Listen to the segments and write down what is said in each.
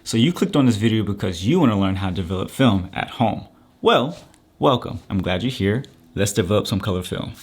So you clicked on this video because you want to learn how to develop film at home. Well, welcome. I'm glad you're here. Let's develop some color film.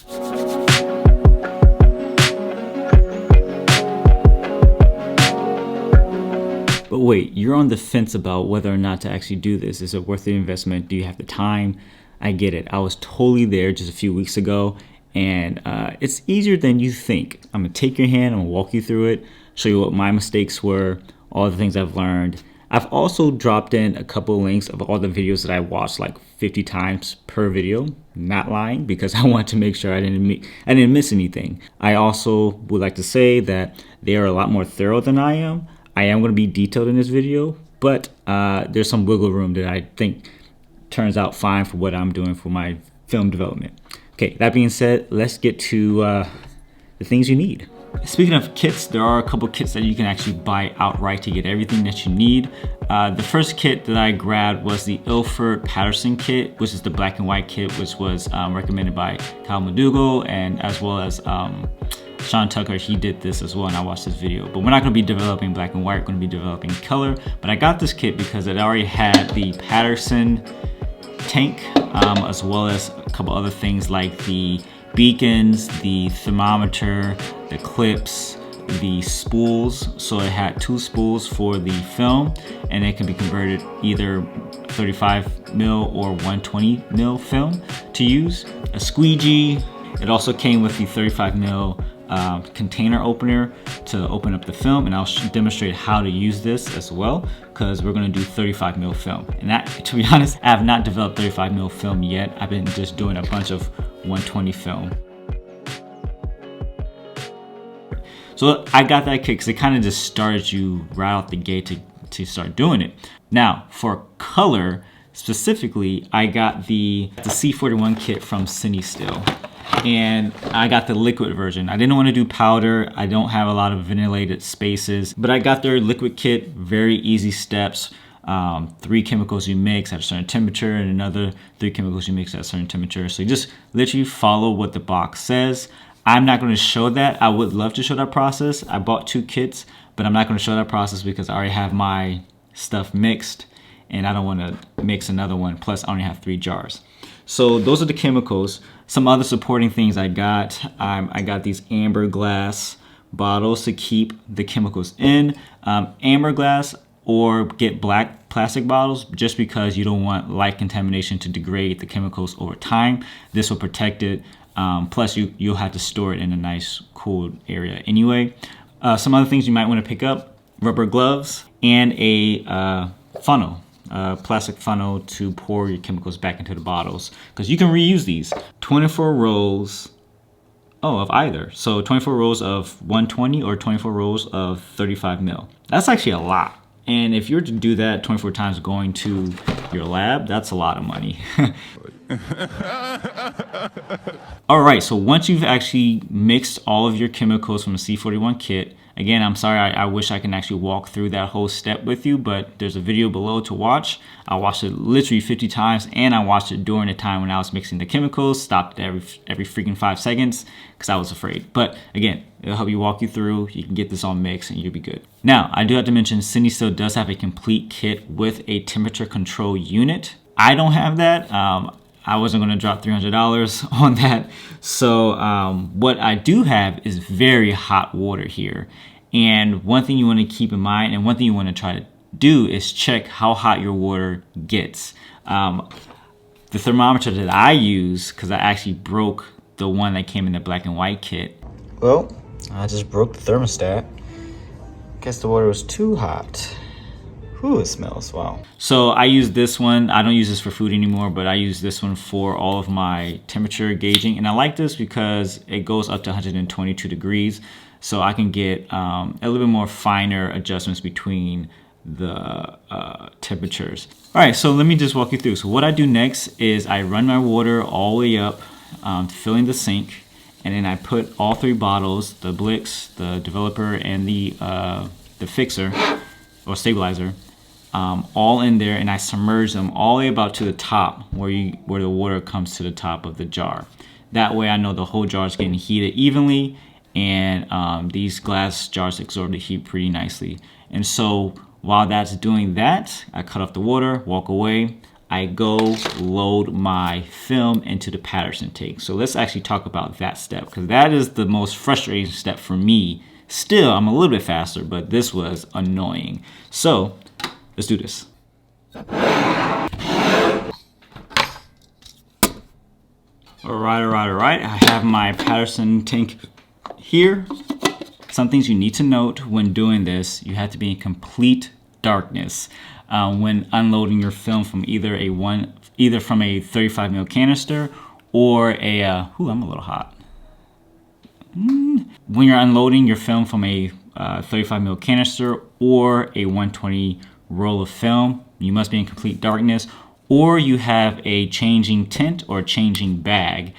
But wait, you're on the fence about whether or not to actually do this. Is it worth the investment? Do you have the time? I get it. I was totally there just a few weeks ago, and it's easier than you think. I'm gonna take your hand, I'm gonna walk you through it, show you what my mistakes were, all the things I've learned. I've also dropped in a couple links of all the videos that I watched like 50 times per video. Not lying, because I want to make sure I didn't miss anything. I also would like to say that they are a lot more thorough than I am. I am going to be detailed in this video, but there's some wiggle room that I think turns out fine for what I'm doing for my film development. Okay, that being said, let's get to the things you need. Speaking of kits, there are a couple kits that you can actually buy outright to get everything that you need. The first kit that I grabbed was the Ilford Paterson kit, which is the black and white kit, which was recommended by Kyle McDougall, and as well as Sean Tucker. He did this as well, and I watched this video. But we're not going to be developing black and white, we're going to be developing color. But I got this kit because it already had the Paterson tank, as well as a couple other things like the beacons, the thermometer, the clips, the spools. So it had two spools for the film, and it can be converted either 35mm or 120mm film to use. A squeegee. It also came with the 35mm container opener to open up the film, and I'll demonstrate how to use this as well, because we're going to do 35mm film. And that, to be honest, I have not developed 35mm film yet. I've been just doing a bunch of 120 film. So I got that kit because it kind of just started you right out the gate to start doing it. Now for color specifically, I got the C41 kit from CineStill, and I got the liquid version. I didn't want to do powder. I don't have a lot of ventilated spaces, but I got their liquid kit. Very easy steps. 3 chemicals you mix at a certain temperature, and another 3 chemicals you mix at a certain temperature. So you just literally follow what the box says. I'm not going to show that. I would love to show that process. I bought 2 kits, but I'm not going to show that process because I already have my stuff mixed, and I don't want to mix another one. Plus, I only have 3 jars. So those are the chemicals. Some other supporting things I got. I got these amber glass bottles to keep the chemicals in. Amber glass, or get black plastic bottles, just because you don't want light contamination to degrade the chemicals over time. This will protect it. Plus you'll have to store it in a nice cool area anyway. Some other things you might want to pick up: rubber gloves and a funnel. Plastic funnel to pour your chemicals back into the bottles, because you can reuse these. 24 rolls of either. So 24 rolls of 120 or 24 rolls of 35mm. That's actually a lot. And if you were to do that 24 times going to your lab, that's a lot of money. All right, so once you've actually mixed all of your chemicals from the C41 kit, again, I'm sorry, I wish I can actually walk through that whole step with you, but there's a video below to watch. I watched it literally 50 times, and I watched it during the time when I was mixing the chemicals, stopped every freaking 5 seconds, because I was afraid. But again, it'll help you walk you through. You can get this all mixed, and you'll be good. Now, I do have to mention, CineStill does have a complete kit with a temperature control unit. I don't have that. I wasn't going to drop $300 on that. So what I do have is very hot water here. And one thing you want to keep in mind, and one thing you want to try to do, is check how hot your water gets. The thermometer that I use, because I actually broke the one that came in the black and white kit. Well, I just broke the thermostat. Guess the water was too hot. Whew, it smells, wow. So I use this one. I don't use this for food anymore, but I use this one for all of my temperature gauging. And I like this because it goes up to 122 degrees. So I can get a little bit more finer adjustments between the temperatures. All right, so let me just walk you through. So what I do next is I run my water all the way up, filling the sink. And then I put all 3 bottles, the BLIX, the developer, and the fixer or stabilizer, all in there, and I submerge them all the way about to the top where the water comes to the top of the jar. That way I know the whole jar is getting heated evenly, and these glass jars absorb the heat pretty nicely. And so While that's doing that, I cut off the water, walk away. I go load my film into the Paterson tank. So let's actually talk about that step, because that is the most frustrating step for me. Still, I'm a little bit faster, but this was annoying. So let's do this. All right. I have my Paterson tank here. Some things you need to note when doing this: you have to be in complete darkness when unloading your film from either from a 35 ml canister or a I'm a little hot. When you're unloading your film from a 35 ml canister or a 120 roll of film, you must be in complete darkness, or you have a changing tint or changing bag,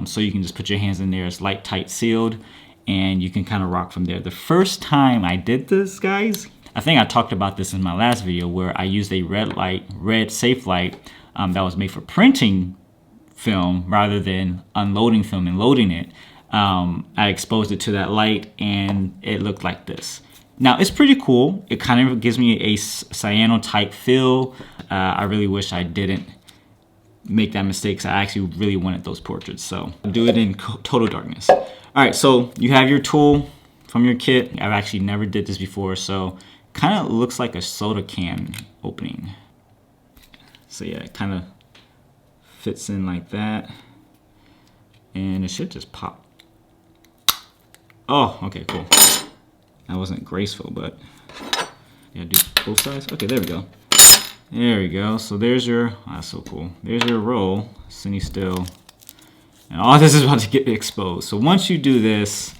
so you can just put your hands in there. It's light, tight sealed, and you can kind of rock from there. The first time I did this, guys, I think I talked about this in my last video, where I used a red safe light that was made for printing film rather than unloading film and loading it. I exposed it to that light and it looked like this. Now it's pretty cool. It kind of gives me a cyano type feel. I really wish I didn't make that mistake, because I actually really wanted those portraits. So do it in total darkness. All right, so you have your tool from your kit. I've actually never did this before, so kind of looks like a soda can opening. So yeah, it kind of fits in like that, and it should just pop. Oh, okay, cool. That wasn't graceful, but yeah, do both sides. Okay, there we go. There we go. So there's your, that's so cool. There's your roll, CineStill. And all this is about to get exposed. So once you do this,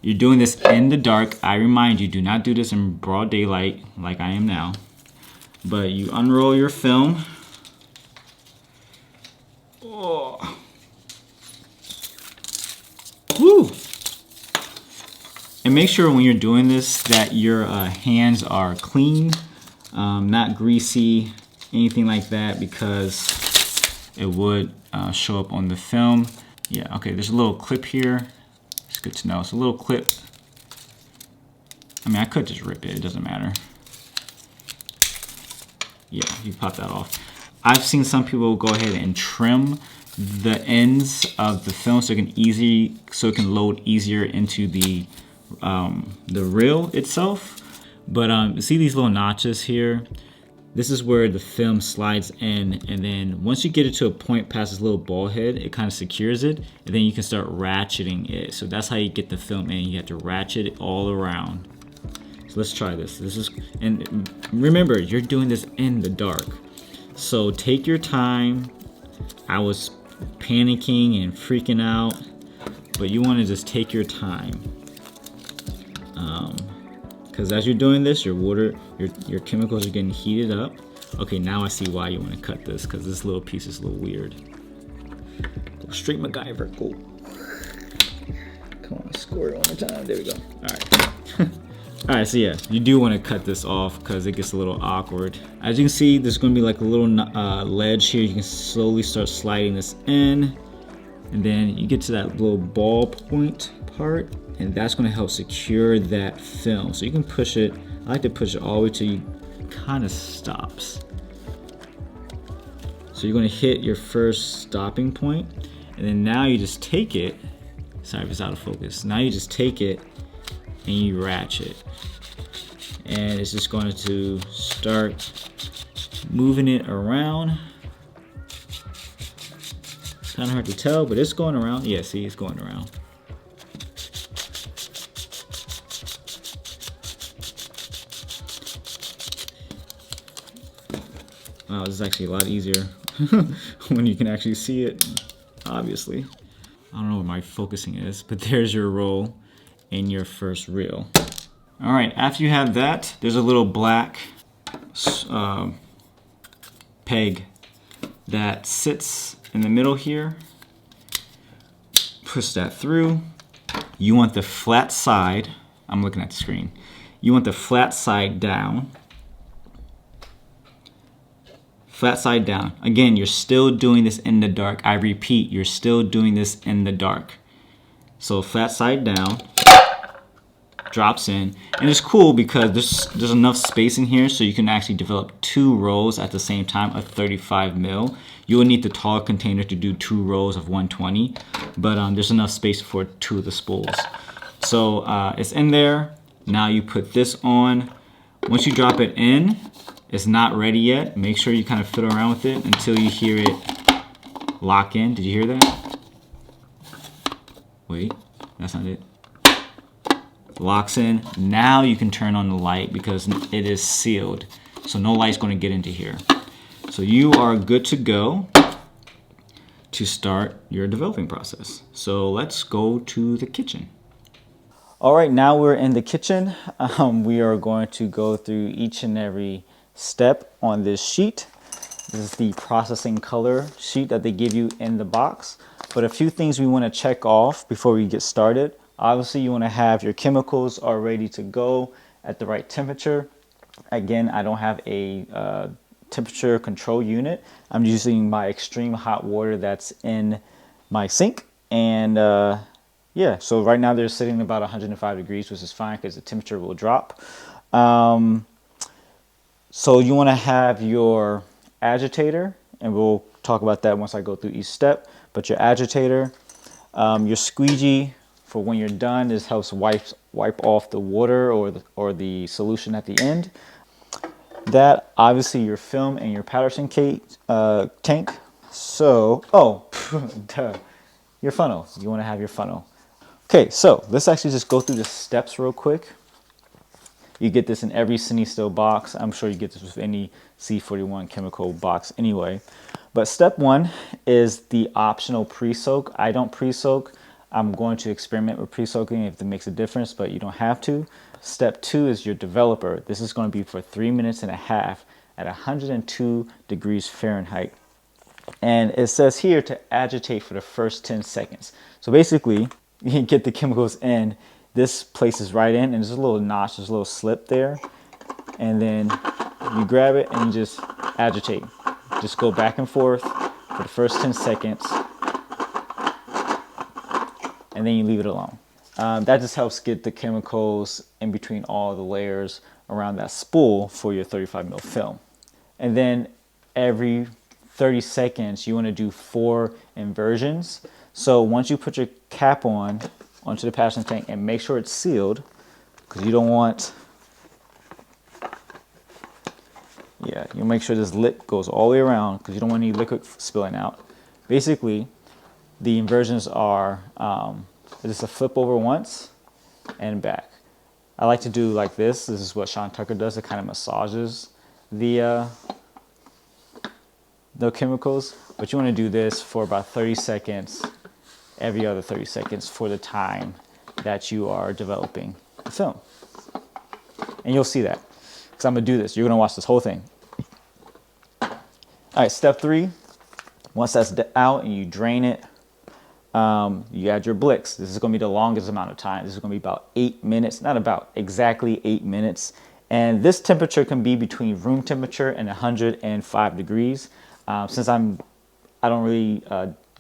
you're doing this in the dark. I remind you, do not do this in broad daylight like I am now. But you unroll your film. Oh. Woo! And make sure when you're doing this that your hands are clean, not greasy, anything like that, because it would show up on the film. Yeah, okay, there's a little clip here. It's good to know. It's a little clip. I mean, I could just rip it. It doesn't matter. Yeah, you pop that off. I've seen some people go ahead and trim the ends of the film so it can load easier into the reel itself. But see these little notches here? This is where the film slides in, and then once you get it to a point past this little ball head, it kind of secures it, and then you can start ratcheting it. So that's how you get the film in. You have to ratchet it all around. So let's try this. And remember, you're doing this in the dark. So take your time. I was panicking and freaking out, but you want to just take your time. Because as you're doing this, your chemicals are getting heated up. Okay, now I see why you want to cut this, because this little piece is a little weird. Go straight MacGyver. Go. Come on, score it one more time. There we go. All right. All right, so yeah, you do want to cut this off because it gets a little awkward. As you can see, there's going to be like a little ledge here. You can slowly start sliding this in, and then you get to that little ball point part, and that's going to help secure that film. So you can push it. I like to push it all the way till you kind of stops. So you're going to hit your first stopping point, and then now you just take it. Sorry if it's out of focus. Now you just take it and you ratchet, and it's just going to start moving it around. It's kind of hard to tell, but it's going around. Yeah, see, it's going around. Wow, this is actually a lot easier when you can actually see it, obviously. I don't know where my focusing is, but there's your roll in your first reel. All right, after you have that, there's a little black peg that sits in the middle here. Push that through. You want the flat side, I'm looking at the screen. You want the flat side down. Flat side down. Again, you're still doing this in the dark. I repeat, you're still doing this in the dark. So flat side down. drops in, and it's cool because there's enough space in here so you can actually develop 2 rolls at the same time of 35 mil. You will need the tall container to do 2 rolls of 120, but there's enough space for 2 of the spools. So it's in there. Now you put this on. Once you drop it in, it's not ready yet. Make sure you kind of fiddle around with it until you hear it lock in. Did you hear that? Wait, that's not it. Locks in. Now you can turn on the light because it is sealed, so no light's going to get into here. So you are good to go to start your developing process. So let's go to the kitchen. All right, now we're in the kitchen. We are going to go through each and every step on this sheet. This is the processing color sheet that they give you in the box. But a few things we want to check off before we get started. Obviously, you want to have your chemicals all ready to go at the right temperature. Again, I don't have a temperature control unit. I'm using my extreme hot water that's in my sink. And yeah, so right now they're sitting about 105 degrees, which is fine because the temperature will drop. So you want to have your agitator, and we'll talk about that once I go through each step. But your agitator, your squeegee, for when you're done, this helps wipe off the water or the solution at the end. That, obviously, your film and your paterson tank. So, duh, your funnel. You want to have your funnel. Okay, so let's actually just go through the steps real quick. You get this in every CineStill box. I'm sure you get this with any C41 chemical box anyway. But step 1 is the optional pre-soak. I don't pre-soak. I'm going to experiment with pre-soaking if it makes a difference, but you don't have to. Step 2 is your developer. This is going to be for 3.5 minutes at 102 degrees Fahrenheit. And it says here to agitate for the first 10 seconds. So basically, you can get the chemicals in. This places right in, and there's a little notch, there's a little slip there. And then you grab it and you just agitate. Just go back and forth for the first 10 seconds. And then you leave it alone. That just helps get the chemicals in between all the layers around that spool for your 35 mil film. And then every 30 seconds, you want to do 4 inversions. So once you put your cap onto the paterson tank, and make sure it's sealed, because you don't want, you make sure this lip goes all the way around because you don't want any liquid spilling out. Basically, the inversions are just a flip over once and back. I like to do like this. This is what Sean Tucker does. It kind of massages the chemicals. But you want to do this for about 30 seconds, every other 30 seconds for the time that you are developing the film. And you'll see that because I'm going to do this. You're going to watch this whole thing. All right, step 3. Once that's out and you drain it, you add your BLIX. This is going to be the longest amount of time. This is going to be about 8 minutes, not about, exactly 8 minutes. And this temperature can be between room temperature and 105 degrees. Since I don't really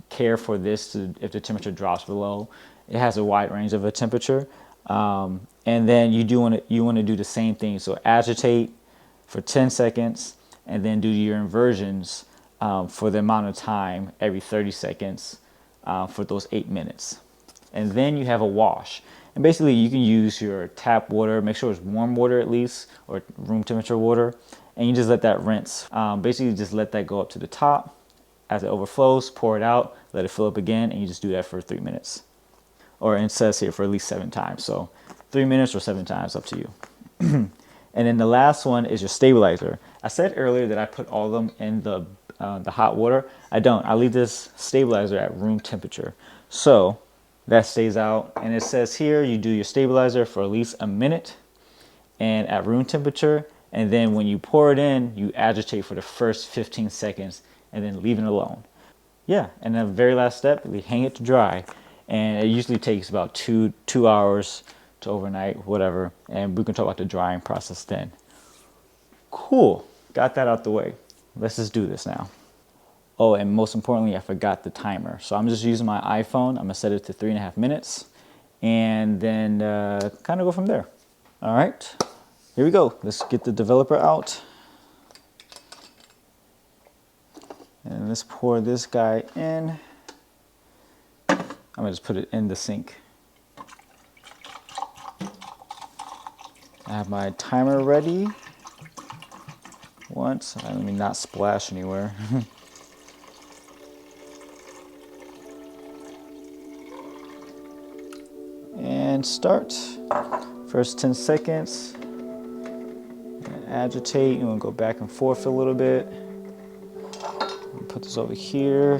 care for this if the temperature drops below. It has a wide range of a temperature. And then you want to do the same thing. So agitate for 10 seconds and then do your inversions for the amount of time every 30 seconds for those 8 minutes. And then you have a wash. And basically you can use your tap water, make sure it's warm water at least, or room temperature water, and you just let that rinse. Basically just let that go up to the top. As it overflows, pour it out, let it fill up again, and you just do that for 3 minutes. Or it says here for at least 7 times. So 3 minutes or 7 times, up to you. And then the last one is your stabilizer. I said earlier that I put all of them in the hot water. I don't. I leave this stabilizer at room temperature. So that stays out. And it says here you do your stabilizer for at least a minute and at room temperature. And then when you pour it in, you agitate for the first 15 seconds and then leave it alone. Yeah, and the very last step, we hang it to dry. And it usually takes about two hours to overnight, whatever. And we can talk about the drying process then. Cool, got that out the way. Let's just do this now. Oh, and most importantly, I forgot the timer. So I'm just using my iPhone. I'm gonna set it to 3.5 minutes. and then kind of go from there. All right, here we go. Let's get the developer out. And let's pour this guy in. I'm gonna just put it in the sink. I have my timer ready. Once, let me not splash anywhere. And start. First 10 seconds. And agitate, and we'll go back and forth a little bit. Put this over here.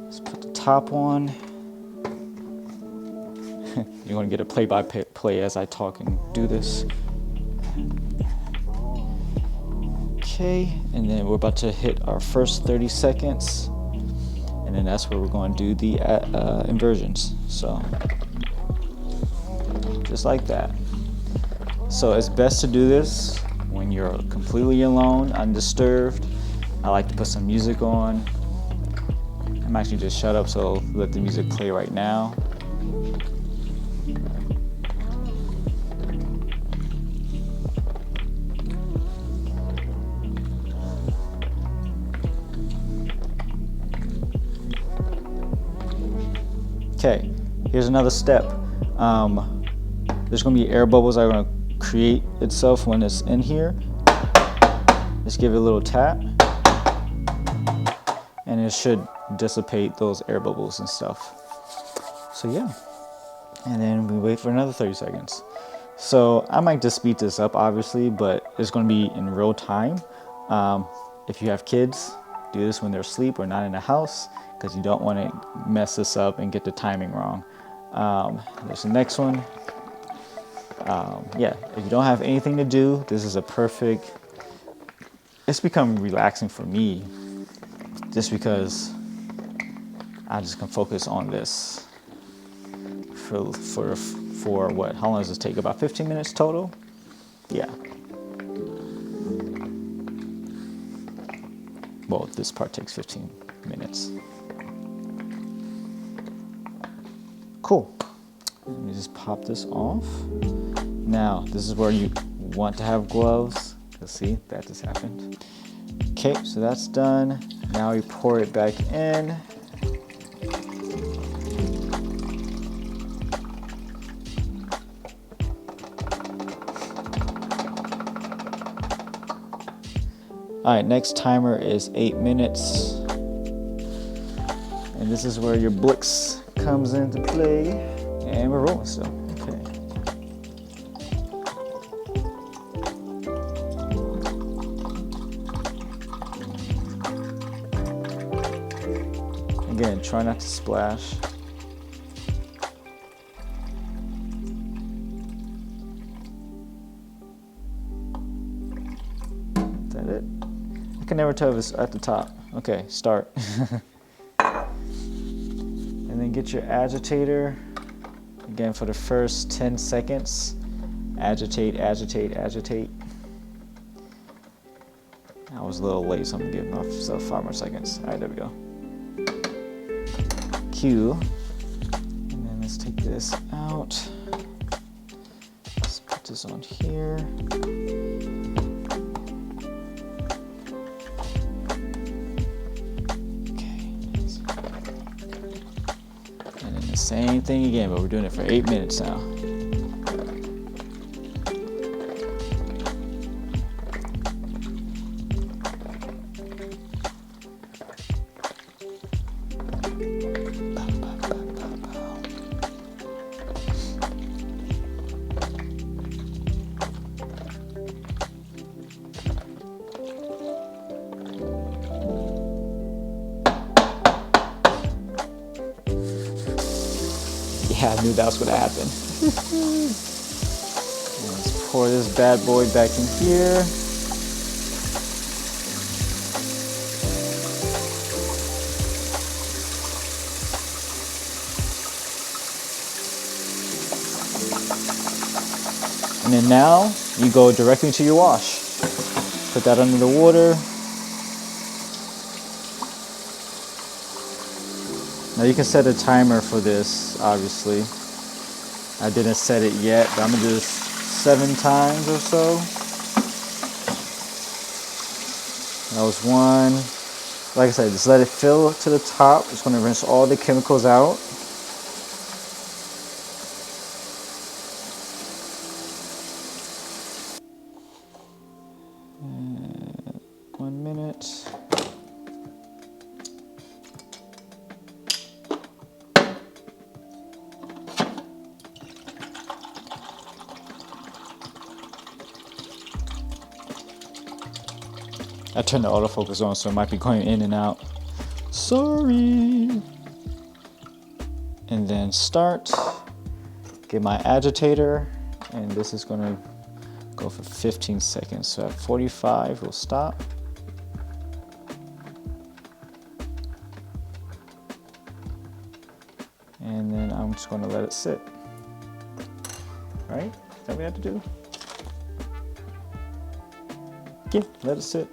Let's put the top on. You're going to get a play-by-play as I talk and do this. Okay, and then we're about to hit our first 30 seconds. And then that's where we're going to do the inversions. So, just like that. So it's best to do this when you're completely alone, undisturbed. I like to put some music on. I'm actually just shut up, so let the music play right now. Okay, here's another step. There's gonna be air bubbles that are gonna create itself when it's in here. Just give it a little tap, and it should dissipate those air bubbles and stuff. So yeah, and then we wait for another 30 seconds. So I might just speed this up, obviously, but it's gonna be in real time. If you have kids, do this when they're asleep or not in the house, because you don't want to mess this up and get the timing wrong. There's the next one. Yeah, if you don't have anything to do, this is a perfect, it's become relaxing for me just because I just can focus on this for what, how long does this take? About 15 minutes total? Yeah. Well, this part takes 15 minutes. Cool. Let me just pop this off. Now, this is where you want to have gloves. Let's see, that just happened. Okay, so that's done. Now we pour it back in. All right, next timer is 8 minutes. And this is where your BLIX comes into play. And we're rolling still, okay. Again, try not to splash. Is that it? I can never tell if it's at the top. Okay, start. And then get your agitator. Again, for the first 10 seconds, agitate, agitate, agitate. I was a little late, so I'm gonna give myself 5 more seconds. All right, there we go. Q. And then let's take this out. Let's put this on here. Same thing again, but we're doing it for 8 minutes now. Yeah, I knew that was going to happen. Let's pour this bad boy back in here. And then now you go directly to your wash. Put that under the water. Now you can set a timer for this, obviously. I didn't set it yet, but I'm gonna do this 7 times or so. That was 1. Like I said, just let it fill to the top. It's gonna rinse all the chemicals out. And 1 minute. I turned the autofocus on, so it might be going in and out. Sorry. And then start. Get my agitator, and this is gonna go for 15 seconds. So at 45, we'll stop. And then I'm just gonna let it sit. Right? Is that what we have to do? Yeah, let it sit.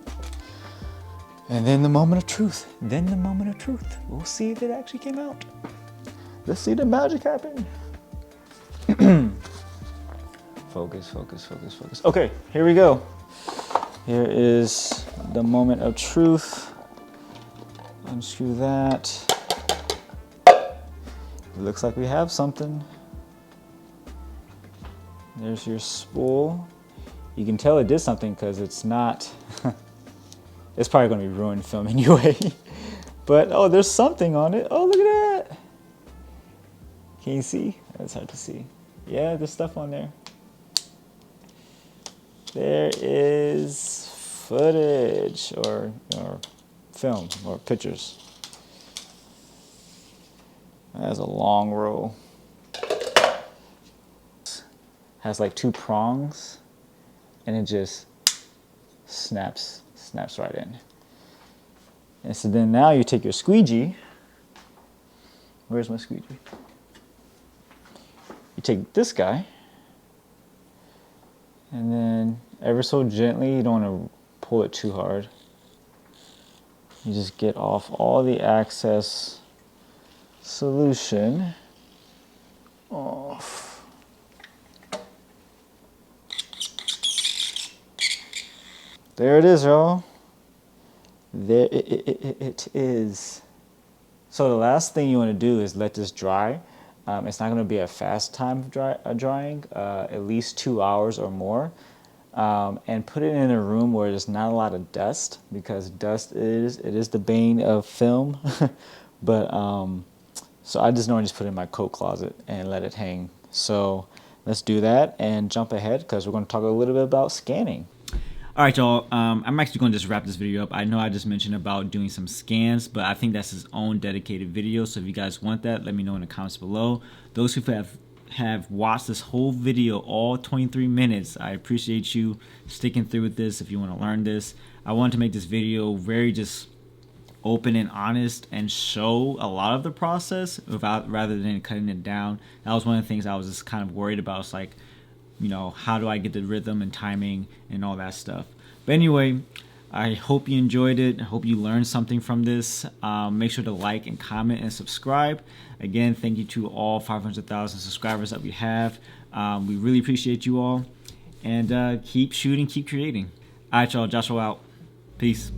And then the moment of truth. We'll see if it actually came out. Let's see the magic happen. Focus. Okay, here we go. Here is the moment of truth. Unscrew that. It looks like we have something. There's your spool. You can tell it did something because it's not, it's probably going to be ruined film anyway. But, oh, there's something on it. Oh, look at that. Can you see? It's hard to see. Yeah, there's stuff on there. There is footage or film or pictures. That's a long roll. Has like 2 prongs, and it just snaps right in. And so then now you take your squeegee. Where's my squeegee? You take this guy, and then ever so gently, you don't want to pull it too hard. You just get off all the excess solution off. There it is, y'all. There it is. So the last thing you want to do is let this dry. It's not going to be a fast time of drying, at least 2 hours or more. And put it in a room where there's not a lot of dust, because dust is the bane of film. But so I just normally just put it in my coat closet and let it hang. So let's do that and jump ahead, because we're going to talk a little bit about scanning. All right, y'all, I'm actually going to just wrap this video up. I know I just mentioned about doing some scans, but I think that's his own dedicated video. So if you guys want that, let me know in the comments below. Those who have watched this whole video, all 23 minutes, I appreciate you sticking through with this. If you want to learn this, I wanted to make this video very just open and honest and show a lot of the process rather than cutting it down. That was one of the things I was just kind of worried about. It's like, you know, how do I get the rhythm and timing and all that stuff? But anyway, I hope you enjoyed it. I hope you learned something from this. Make sure to like and comment and subscribe. Again, thank you to all 500,000 subscribers that we have. We really appreciate you all. And keep shooting, keep creating. All right, y'all. Joshua out. Peace.